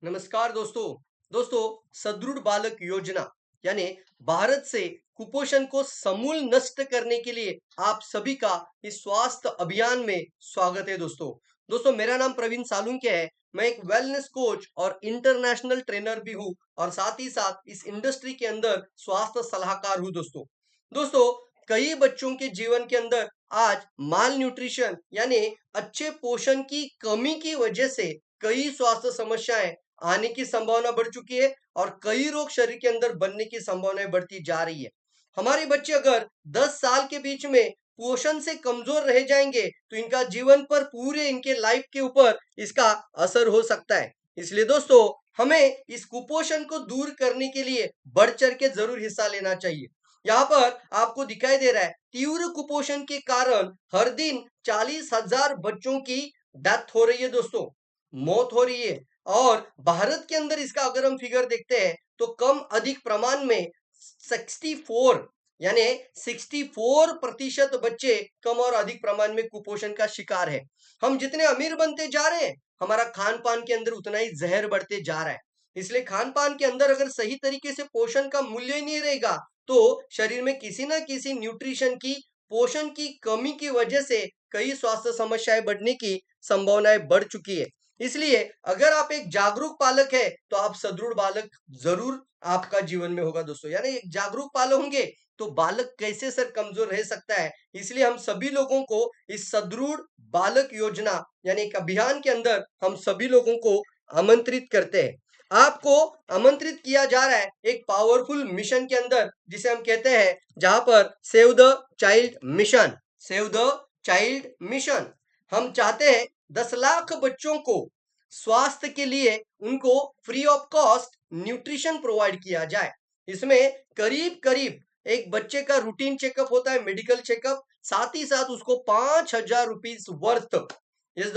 नमस्कार दोस्तों। दोस्तों, सदृढ़ बालक योजना यानी भारत से कुपोषण को समूल नष्ट करने के लिए आप सभी का इस स्वास्थ्य अभियान में स्वागत है। दोस्तों मेरा नाम प्रवीण सालुंके है। मैं एक वेलनेस कोच और इंटरनेशनल ट्रेनर भी हूँ और साथ ही साथ इस इंडस्ट्री के अंदर स्वास्थ्य सलाहकार हूँ। दोस्तों कई बच्चों के जीवन के अंदर आज माल न्यूट्रिशन यानी अच्छे पोषण की कमी की वजह से कई स्वास्थ्य समस्याएं आने की संभावना बढ़ चुकी है और कई रोग शरीर के अंदर बनने की संभावनाएं बढ़ती जा रही है। हमारे बच्चे अगर 10 साल के बीच में पोषण से कमजोर रह जाएंगे तो इनका जीवन पर पूरे इनके लाइफ के ऊपर इसका असर हो सकता है। इसलिए दोस्तों हमें इस कुपोषण को दूर करने के लिए बढ़ चढ़ के जरूर हिस्सा लेना चाहिए। यहाँ पर आपको दिखाई दे रहा है तीव्र कुपोषण के कारण हर दिन 40,000 बच्चों की डेथ हो रही है। मौत हो रही है। और भारत के अंदर इसका अगर हम फिगर देखते हैं तो कम अधिक प्रमाण में 64 यानी 64% बच्चे कम और अधिक प्रमाण में कुपोषण का शिकार है। हम जितने अमीर बनते जा रहे हैं हमारा खान पान के अंदर उतना ही जहर बढ़ते जा रहा है। इसलिए खान पान के अंदर अगर सही तरीके से पोषण का मूल्य ही नहीं रहेगा तो शरीर में किसी ना किसी न्यूट्रिशन की पोषण की कमी की वजह से कई स्वास्थ्य समस्याएं बढ़ने की संभावनाएं बढ़ चुकी है। इसलिए अगर आप एक जागरूक पालक है तो आप सदृढ़ बालक जरूर आपका जीवन में होगा। यानी एक जागरूक पालक होंगे तो बालक कैसे सर कमजोर रह सकता है। इसलिए हम सभी लोगों को इस सदृढ़ बालक योजना यानी एक अभियान के अंदर हम सभी लोगों को आमंत्रित करते हैं। आपको आमंत्रित किया जा रहा है एक पावरफुल मिशन के अंदर जिसे हम कहते हैं जहां पर save the child mission. Save the child mission हम चाहते हैं 10 लाख बच्चों को स्वास्थ्य के लिए उनको free of cost nutrition provide किया जाए। इसमें करीब करीब एक बच्चे का रूटीन चेकअप होता है, मेडिकल चेकअप, साथ ही साथ उसको 5,000 रुपीज वर्थ, यस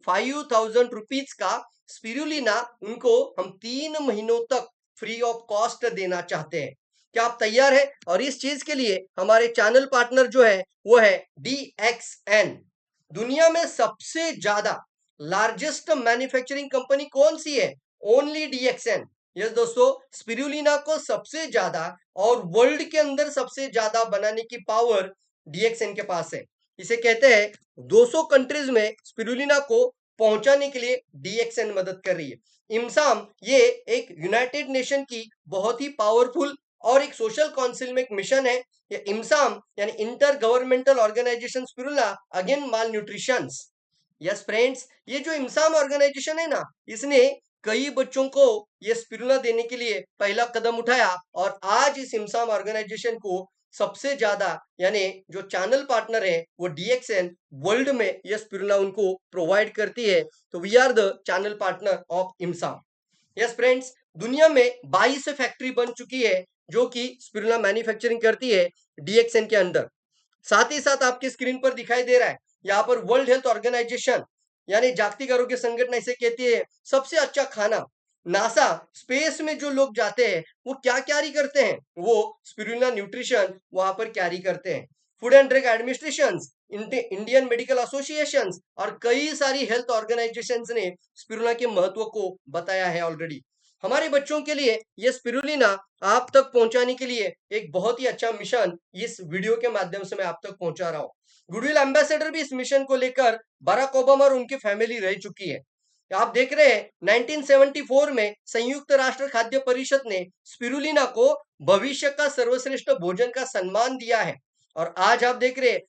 5,000 रुपीज का स्पिरुलिना उनको हम 3 महीनों तक फ्री ऑफ कॉस्ट देना चाहते हैं। क्या आप तैयार है? और इस चीज के लिए हमारे चैनल पार्टनर जो है वो है DXN। दुनिया में सबसे ज्यादा लार्जेस्ट मैन्युफैक्चरिंग कंपनी कौन सी है? Only DXN। यस स्पिरुलिना को सबसे ज्यादा और वर्ल्ड के अंदर सबसे ज्यादा बनाने की पावर DXN के पास है। इसे कहते हैं 200 कंट्रीज में स्पिरुलिना को पहुंचाने के लिए DXN मदद कर रही है। इमसाम ये एक यूनाइटेड नेशन की बहुत ही पावरफुल और एक सोशल काउंसिल में एक मिशन है। ये इमसाम यानी inter governmental organisation spirulina again malnutrition. Yes friends, ये जो इमसाम ऑर्गेनाइजेशन है ना, इसने कई बच्चों को ये स्पिरुलिना देने के लिए पहला कदम उठाया और आज इस इमसाम ऑर्गेनाइजेशन को सबसे ज्यादा यानी जो चैनल पार्टनर है वो DXN वर्ल्ड में ये स्पिरुलिना उनको प्रोवाइड करती है। तो we are the channel partner of IMSAM. Yes friends, दुनिया में 22 फैक्ट्री बन चुकी है जो कि स्पिरुलिना मैन्युफैक्चरिंग करती है DXN के अंदर। साथ ही साथ आपकी स्क्रीन पर दिखाई दे रहा है यहाँ पर वर्ल्ड हेल्थ ऑर्गेनाइजेशन यानी जागतिक आरोग्य संगठन इसे कहती है सबसे अच्छा खाना। नासा स्पेस में जो लोग जाते हैं वो क्या कैरी करते हैं? वो स्पिरुलिना न्यूट्रिशन वहां पर कैरी करते हैं। Food and drug administration, Indian medical association और कई सारी हेल्थ ऑर्गेनाइजेशंस ने स्पिरुलिना के महत्व को बताया है ऑलरेडी। हमारे बच्चों के लिए ये स्पिरुलिना आप तक पहुंचाने के लिए एक बहुत ही अच्छा मिशन इस वीडियो के माध्यम से मैं आप तक पहुंचा रहा हूं। गुडविल एम्बेसडर भी इस मिशन को लेकर बराक ओबामा और उनकी फैमिली रह चुकी है। आप देख रहे हैं 1974 में संयुक्त राष्ट्र खाद्य परिषद ने स्पिरुलिना को भविष्य का सर्वश्रेष्ठ भोजन का सम्मान दिया है। और आज आप देख रहे हैं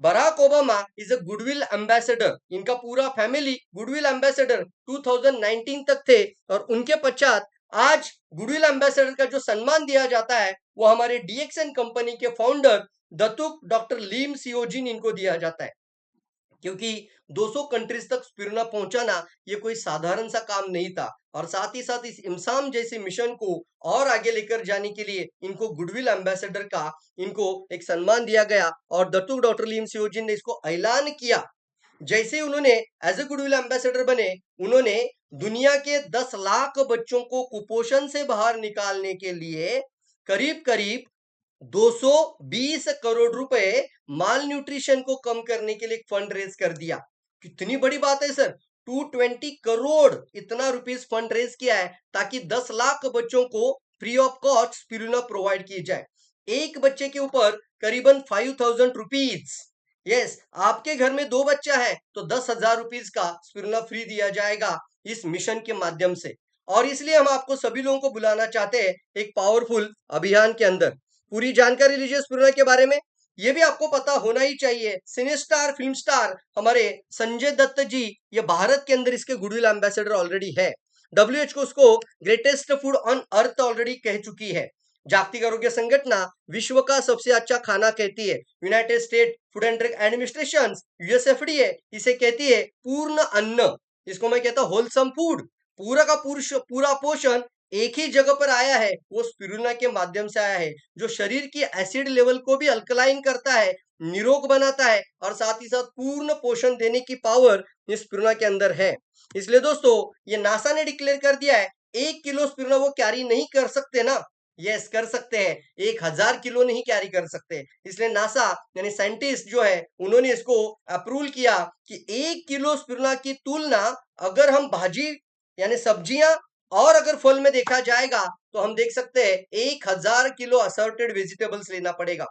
Barack Obama is a goodwill ambassador. इनका पूरा फैमिली गुडविल एम्बेसडर 2019 तक थे और उनके पश्चात आज गुडविल एम्बेसडर का जो सम्मान दिया जाता है वो हमारे DXN कंपनी के फाउंडर दतुक डॉक्टर लीम सियोजिन इनको दिया जाता है। क्योंकि 200 कंट्रीज तक स्पिरुलिना पहुंचाना ये कोई साधारण सा काम नहीं था और साथ ही साथ इस इमसाम जैसे मिशन को और आगे लेकर जाने के लिए इनको गुडविल एम्बेसडर का इनको एक सम्मान दिया गया और दत्तू डॉक्टर लीम सियोजिन ने इसको ऐलान किया। जैसे उन्होंने एज ए गुडविल एम्बेसडर बने उन्होंने दुनिया के 10 लाख बच्चों को कुपोषण से बाहर निकालने के लिए करीब करीब 220 करोड़ रुपए माल न्यूट्रिशन को कम करने के लिए फंड रेज कर दिया। कितनी बड़ी बात है सर। 220 करोड़ इतना रुपीस फंड रेज किया है ताकि 10 लाख बच्चों को free of cost spirulina provide की जाए। एक बच्चे के ऊपर करीबन 5000 रुपीज। यस, आपके घर में 2 बच्चा है तो 10,000 रुपीज का स्पिरुलिना फ्री दिया जाएगा इस मिशन के माध्यम से। और इसलिए हम आपको सभी लोगों को बुलाना चाहते हैं एक पावरफुल अभियान के अंदर। पूरी जानकारी लीजिए स्पिरुलिना के बारे में। ये भी आपको पता होना ही चाहिए, सिने स्टार, फिल्म स्टार हमारे संजय दत्त जी ये भारत के अंदर इसके गुडविल एम्बेसडर ऑलरेडी है। WHO उसको greatest food on earth already कह चुकी है। जागतिक आरोग्य संगठन विश्व का सबसे अच्छा खाना कहती है। United state food and drug administration USFDA इसे कहती है पूर्ण अन्न। इसको मैं कहता हूं होलसम फूड। पूरा का पूरा पोषण एक ही जगह पर आया है, वो स्पिरुलिना के माध्यम से आया है, जो शरीर की एसिड लेवल को भी अल्कलाइन करता है, निरोग बनाता है और साथ ही साथ पूर्ण पोषण देने की पावर इस स्पिरुलिना के अंदर है। इसलिए दोस्तों ये नासा ने डिक्लेयर कर दिया है 1 किलो स्पिरुलिना वो कैरी नहीं कर सकते ना। यस, कर सकते हैं, 1000 किलो नहीं कैरी कर सकते। इसलिए नासा यानी साइंटिस्ट जो है उन्होंने इसको अप्रूव किया कि 1 किलो स्पिरुलिना की तुलना अगर हम भाजी यानी सब्जियां और अगर फल में देखा जाएगा तो हम देख सकते हैं 1000 किलो असॉर्टेड वेजिटेबल्स लेना पड़ेगा।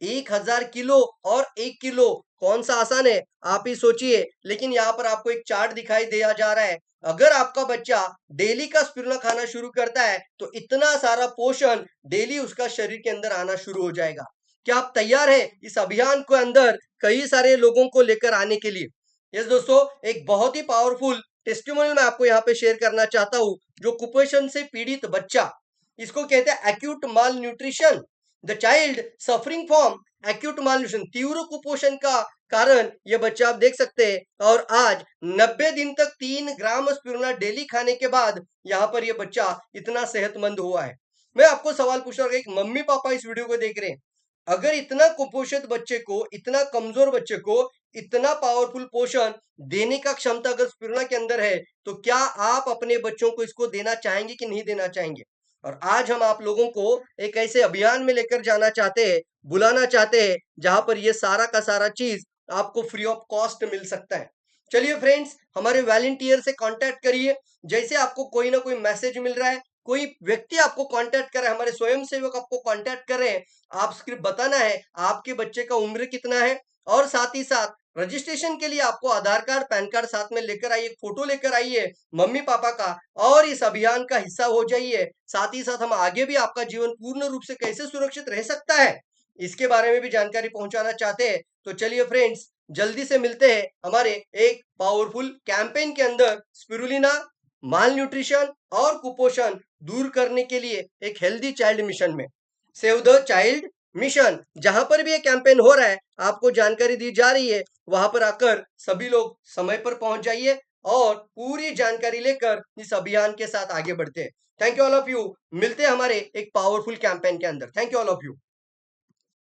1000 किलो और 1 किलो कौन सा आसान है आप ही सोचिए। लेकिन यहाँ पर आपको एक चार्ट दिखाई दिया जा रहा है। अगर आपका बच्चा डेली का स्पिरुलिना खाना शुरू करता है तो इतना सारा पोषण डेली उसका शरीर के अंदर आना शुरू हो जाएगा। क्या आप तैयार हैं इस अभियान के अंदर कई सारे लोगों को लेकर आने के लिए? यस दोस्तों, एक बहुत ही पावरफुल टेस्टिमोनियल मैं आपको यहाँ पे शेयर करना चाहता हूँ। जो कुपोषण से पीड़ित बच्चा, इसको कहते हैं acute mall nutrition. The child suffering from acute mall nutrition, तीव्र कुपोषण का कारण ये बच्चा आप देख सकते हैं। और आज 90 दिन तक 3 ग्राम स्पिरुलिना डेली खाने के बाद यहाँ पर ये बच्चा इतना सेहतमंद हुआ है। मैं आपको सवाल पूछ रहा हूँ, एक मम्मी पापा इस वीडियो को देख रहे हैं, अगर इतना कुपोषित बच्चे को, इतना कमजोर बच्चे को इतना पावरफुल पोषण देने का क्षमता अगर स्पिरुलिना के अंदर है तो क्या आप अपने बच्चों को इसको देना चाहेंगे कि नहीं देना चाहेंगे? और आज हम आप लोगों को एक ऐसे अभियान में लेकर जाना चाहते हैं, बुलाना चाहते हैं जहां पर ये सारा का सारा चीज आपको फ्री ऑफ कॉस्ट मिल सकता है। चलिए फ्रेंड्स, हमारे वॉलंटियर से कांटेक्ट करिए। जैसे आपको कोई ना कोई मैसेज मिल रहा है, कोई व्यक्ति आपको कांटेक्ट कर रहा है, हमारे स्वयं सेवक आपको कांटेक्ट कर रहे हैं, आप सिर्फ बताना है आपके बच्चे का उम्र कितना है और साथ ही साथ रजिस्ट्रेशन के लिए आपको आधार कार्ड, पैन कार्ड साथ में लेकर आइए, फोटो लेकर आइए मम्मी पापा का, और इस अभियान का हिस्सा हो जाइए। साथ ही साथ हम आगे भी आपका जीवन पूर्ण रूप से कैसे सुरक्षित रह सकता है इसके बारे में भी जानकारी पहुंचाना चाहते हैं। तो चलिए फ्रेंड्स, जल्दी से मिलते हैं हमारे एक पावरफुल कैंपेन के अंदर, स्पिरुलिना, माल न्यूट्रिशन और कुपोषण दूर करने के लिए एक हेल्दी चाइल्ड मिशन में। सेव द चाइल्ड मिशन, जहां पर भी ये कैंपेन हो रहा है आपको जानकारी दी जा रही है, वहां पर आकर सभी लोग समय पर पहुंच जाइए और पूरी जानकारी लेकर इस अभियान के साथ आगे बढ़ते हैं। Thank you all of you. मिलते हैं हमारे एक पावरफुल कैंपेन के अंदर। Thank you all of you.